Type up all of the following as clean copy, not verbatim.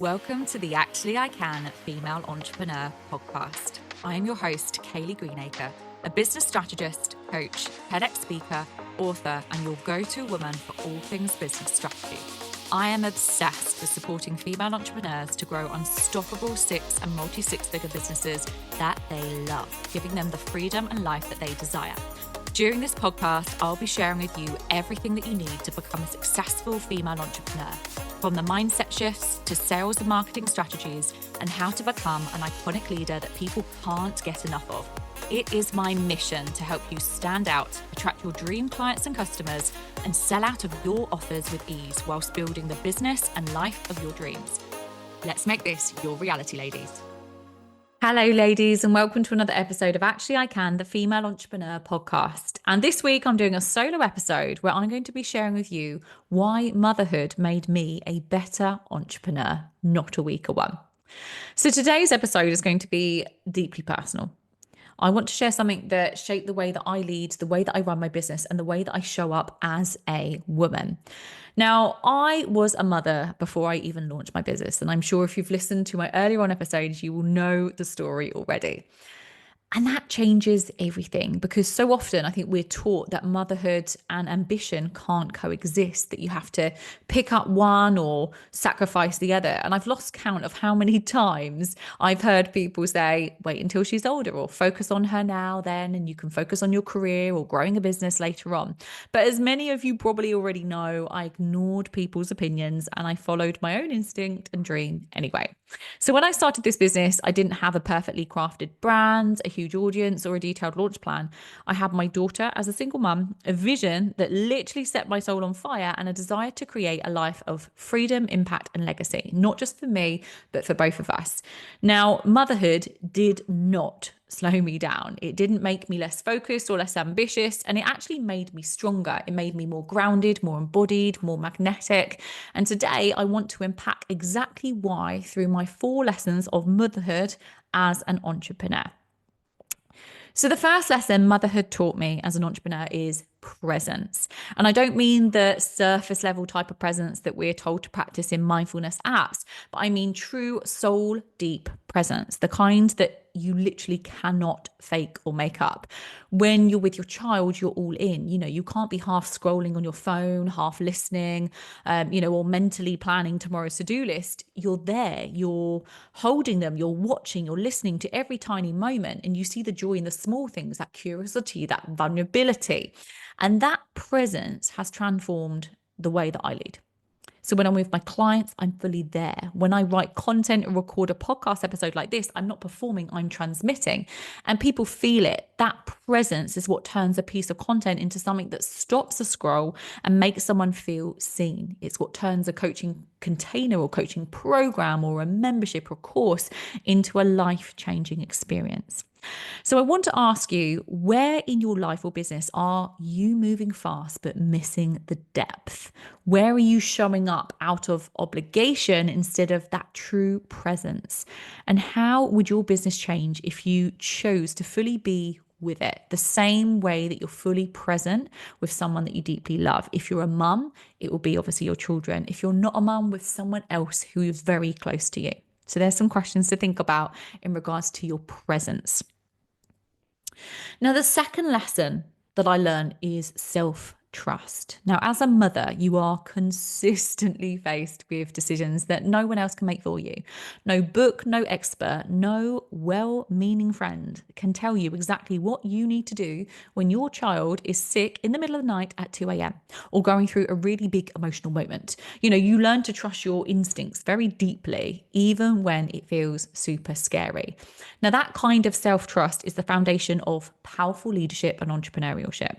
Welcome to the Actually I Can Female Entrepreneur podcast. I am your host, Kayleigh Greenacre, a business strategist, coach, TEDx speaker, author, and your go-to woman for all things business strategy. I am obsessed with supporting female entrepreneurs to grow unstoppable six and multi-six-figure businesses that they love, giving them the freedom and life that they desire. During this podcast, I'll be sharing with you everything that you need to become a successful female entrepreneur, from the mindset shifts to sales and marketing strategies, and how to become an iconic leader that people can't get enough of. It is my mission to help you stand out, attract your dream clients and customers, and sell out of your offers with ease whilst building the business and life of your dreams. Let's make this your reality, ladies. Hello, ladies, and welcome to another episode of Actually I Can, the Female Entrepreneur podcast. And this week I'm doing a solo episode where I'm going to be sharing with you why motherhood made me a better entrepreneur, not a weaker one. So today's episode is going to be deeply personal. I want to share something that shaped the way that I lead, the way that I run my business, and the way that I show up as a woman. Now, I was a mother before I even launched my business, and I'm sure if you've listened to my earlier on episodes, you will know the story already. And that changes everything, because so often I think we're taught that motherhood and ambition can't coexist, that you have to pick up one or sacrifice the other. And I've lost count of how many times I've heard people say, wait until she's older, or focus on her now, then, and you can focus on your career or growing a business later on. But as many of you probably already know, I ignored people's opinions and I followed my own instinct and dream anyway. So when I started this business, I didn't have a perfectly crafted brand, a huge audience, or a detailed launch plan. I had my daughter as a single mum, a vision that literally set my soul on fire, and a desire to create a life of freedom, impact, and legacy, not just for me, but for both of us. Now, motherhood did not slow me down. It didn't make me less focused or less ambitious, and it actually made me stronger. It made me more grounded, more embodied, more magnetic. And today I want to unpack exactly why through my 4 lessons of motherhood as an entrepreneur. So the first lesson motherhood taught me as an entrepreneur is presence. And I don't mean the surface level type of presence that we're told to practice in mindfulness apps, but I mean true soul deep presence, the kind that you literally cannot fake or make up. When you're with your child, you're all in. You can't be half scrolling on your phone, half listening, or mentally planning tomorrow's to-do list. You're there, you're holding them, you're watching, you're listening to every tiny moment, and you see the joy in the small things, that curiosity, that vulnerability. And that presence has transformed the way that I lead. So when I'm with my clients, I'm fully there. When I write content or record a podcast episode like this, I'm not performing, I'm transmitting. And people feel it. That presence is what turns a piece of content into something that stops a scroll and makes someone feel seen. It's what turns a coaching container or coaching program or a membership or course into a life-changing experience. So I want to ask you, where in your life or business are you moving fast but missing the depth? Where are you showing up out of obligation instead of that true presence? And how would your business change if you chose to fully be with it, the same way that you're fully present with someone that you deeply love? If you're a mum, it will be obviously your children. If you're not a mum, with someone else who is very close to you. So there's some questions to think about in regards to your presence. Now, the second lesson that I learned is self-trust. Now, as a mother, you are consistently faced with decisions that no one else can make for you. No book, no expert, no well-meaning friend can tell you exactly what you need to do when your child is sick in the middle of the night at 2 a.m. or going through a really big emotional moment. You learn to trust your instincts very deeply, even when it feels super scary. Now, that kind of self-trust is the foundation of powerful leadership and entrepreneurship.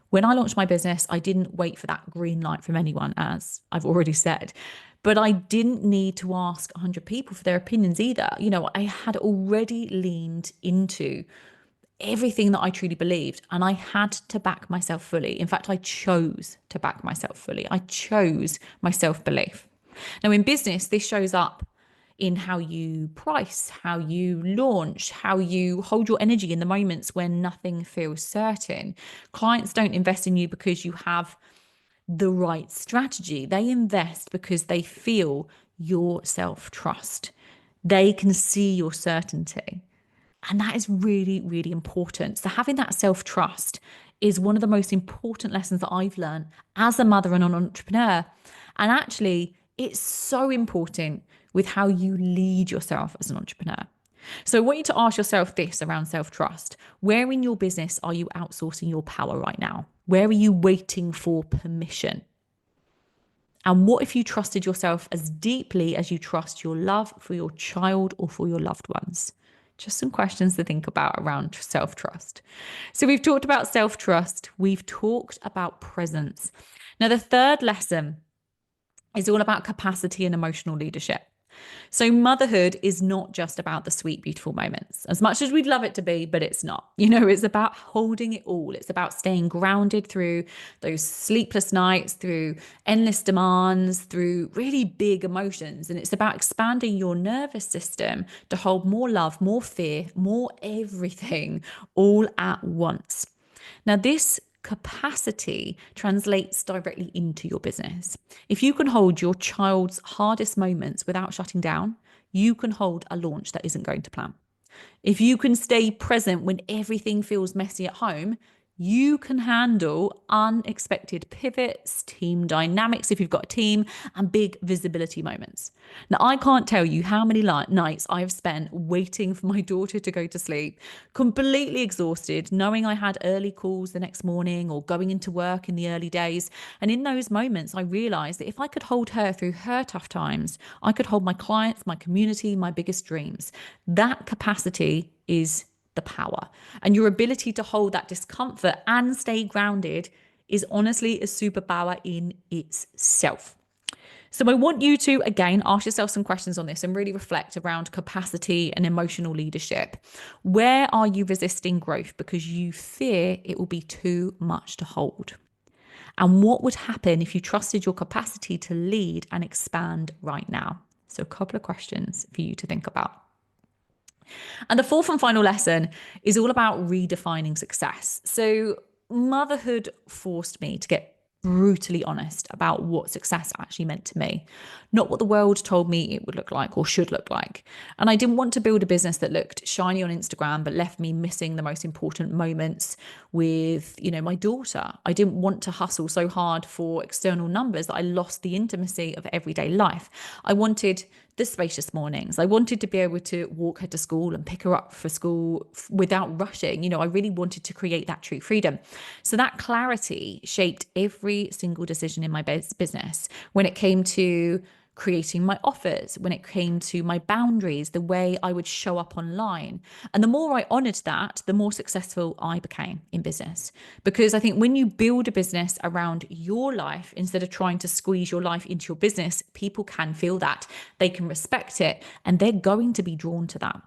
When I launched my business, I didn't wait for that green light from anyone, as I've already said. But I didn't need to ask 100 people for their opinions either. I had already leaned into everything that I truly believed, and I had to back myself fully. In fact, I chose to back myself fully. I chose my self-belief. Now, in business, this shows up in how you price, how you launch, how you hold your energy in the moments when nothing feels certain. Clients don't invest in you because you have the right strategy. They invest because they feel your self-trust. They can see your certainty. And that is really, really important. So having that self-trust is one of the most important lessons that I've learned as a mother and an entrepreneur. And actually, it's so important with how you lead yourself as an entrepreneur. So I want you to ask yourself this around self-trust. Where in your business are you outsourcing your power right now? Where are you waiting for permission? And what if you trusted yourself as deeply as you trust your love for your child or for your loved ones? Just some questions to think about around self-trust. So we've talked about self-trust. We've talked about presence. Now, the third lesson is all about capacity and emotional leadership. So motherhood is not just about the sweet, beautiful moments, as much as we'd love it to be, but it's not. It's about holding it all. It's about staying grounded through those sleepless nights, through endless demands, through really big emotions. And it's about expanding your nervous system to hold more love, more fear, more everything all at once. Now, this capacity translates directly into your business. If you can hold your child's hardest moments without shutting down, you can hold a launch that isn't going to plan. If you can stay present when everything feels messy at home, you can handle unexpected pivots, team dynamics if you've got a team, and big visibility moments. Now, I can't tell you how many nights I've spent waiting for my daughter to go to sleep, completely exhausted, knowing I had early calls the next morning or going into work in the early days. And in those moments, I realized that if I could hold her through her tough times, I could hold my clients, my community, my biggest dreams. That capacity is the power. And your ability to hold that discomfort and stay grounded is honestly a superpower in itself. So I want you to, again, ask yourself some questions on this and really reflect around capacity and emotional leadership. Where are you resisting growth because you fear it will be too much to hold? And what would happen if you trusted your capacity to lead and expand right now? So a couple of questions for you to think about. And the fourth and final lesson is all about redefining success. So motherhood forced me to get brutally honest about what success actually meant to me, not what the world told me it would look like or should look like. And I didn't want to build a business that looked shiny on Instagram, but left me missing the most important moments with, my daughter. I didn't want to hustle so hard for external numbers that I lost the intimacy of everyday life. I wanted the spacious mornings. I wanted to be able to walk her to school and pick her up for school without rushing. I really wanted to create that true freedom. So that clarity shaped every single decision in my business when it came to creating my offers, when it came to my boundaries, the way I would show up online. And the more I honored that, the more successful I became in business. Because I think when you build a business around your life, instead of trying to squeeze your life into your business, people can feel that. They can respect it, and they're going to be drawn to that.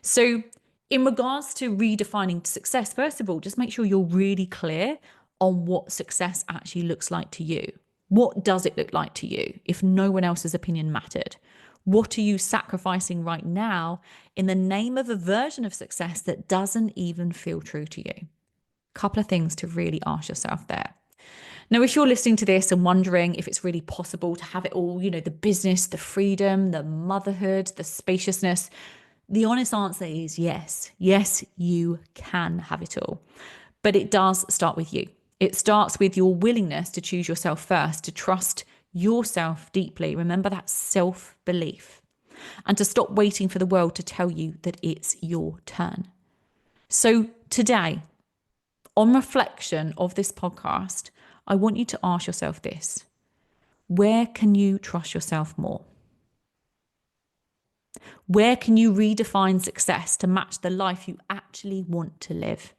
So in regards to redefining success, first of all, just make sure you're really clear on what success actually looks like to you. What does it look like to you if no one else's opinion mattered? What are you sacrificing right now in the name of a version of success that doesn't even feel true to you? Couple of things to really ask yourself there. Now, if you're listening to this and wondering if it's really possible to have it all, the business, the freedom, the motherhood, the spaciousness, the honest answer is yes. Yes, you can have it all. But it does start with you. It starts with your willingness to choose yourself first, to trust yourself deeply. Remember that self-belief, and to stop waiting for the world to tell you that it's your turn. So today, on reflection of this podcast, I want you to ask yourself this: where can you trust yourself more? Where can you redefine success to match the life you actually want to live?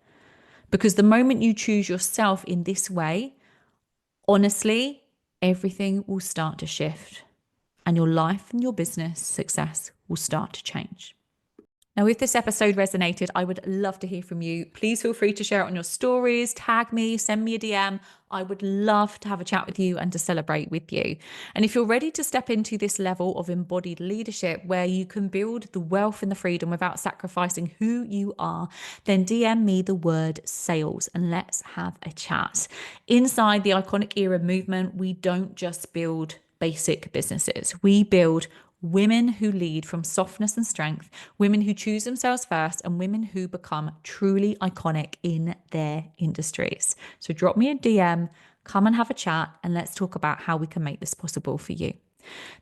Because the moment you choose yourself in this way, honestly, everything will start to shift, and your life and your business success will start to change. Now, if this episode resonated, I would love to hear from you. Please feel free to share it on your stories, tag me, send me a DM. I would love to have a chat with you and to celebrate with you. And if you're ready to step into this level of embodied leadership where you can build the wealth and the freedom without sacrificing who you are, then DM me the word sales and let's have a chat. Inside the Iconic Era movement, we don't just build basic businesses. We build women who lead from softness and strength, women who choose themselves first, and women who become truly iconic in their industries. So drop me a DM, come and have a chat, and let's talk about how we can make this possible for you.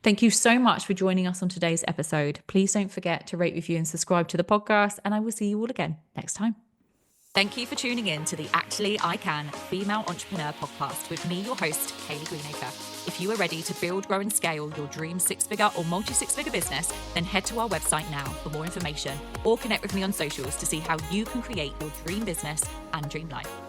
Thank you so much for joining us on today's episode. Please don't forget to rate, review, and subscribe to the podcast, and I will see you all again next time. Thank you for tuning in to the Actually I Can Female Entrepreneur Podcast with me, your host, Kayleigh Greenacre. If you are ready to build, grow, and scale your dream six-figure or multi-six-figure business, then head to our website now for more information or connect with me on socials to see how you can create your dream business and dream life.